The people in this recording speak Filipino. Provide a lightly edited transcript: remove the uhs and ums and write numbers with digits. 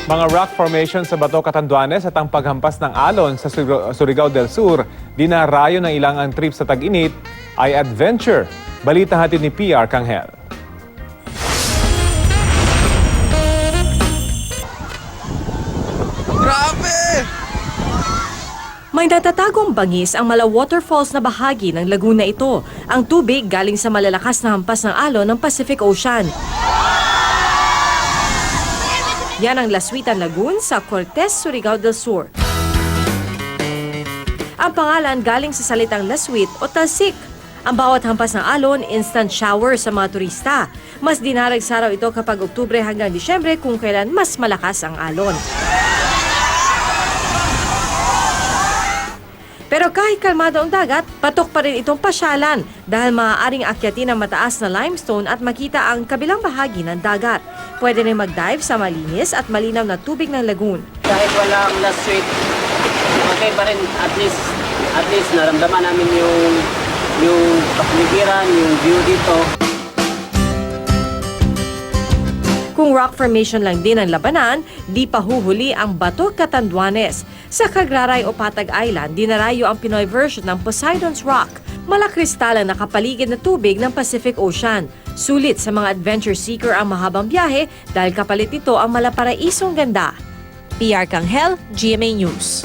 Mga rock formation sa Bato, Catanduanes at ang paghampas ng alon sa Surigao del Sur, dinarayo ng ilang ang trip sa tag-init ay adventure. Balita hatid ni PR Kanghel. Grabe! May natatagong bangis ang Mala Waterfalls na bahagi ng laguna ito. Ang tubig galing sa malalakas na hampas ng alon ng Pacific Ocean. Yan ang Laswitan Lagoon sa Cortez, Surigao del Sur. Ang pangalan galing sa salitang laswit o talsik. Ang bawat hampas ng alon, instant shower sa mga turista. Mas dinaragsaraw ito kapag Oktubre hanggang Disyembre kung kailan mas malakas ang alon. Pero kahit kalmado ang dagat, patok pa rin itong pasyalan dahil maaaring akyatin ang mataas na limestone at makita ang kabilang bahagi ng dagat. Pwede rin mag-dive sa malinis at malinaw na tubig ng lagoon. Kahit walang last sweet, okay pa rin at least naramdaman namin yung kapaligiran, yung view dito. Kung rock formation lang din ang labanan, di pa huhuli ang Bato, Catanduanes. Sa Cagraray o Patag Island, dinarayo ang Pinoy version ng Poseidon's Rock. Malakristal ang nakapaligid na tubig ng Pacific Ocean. Sulit sa mga adventure seeker ang mahabang biyahe dahil kapalit nito ang malaparaisong ganda. PR Kanghel, GMA News.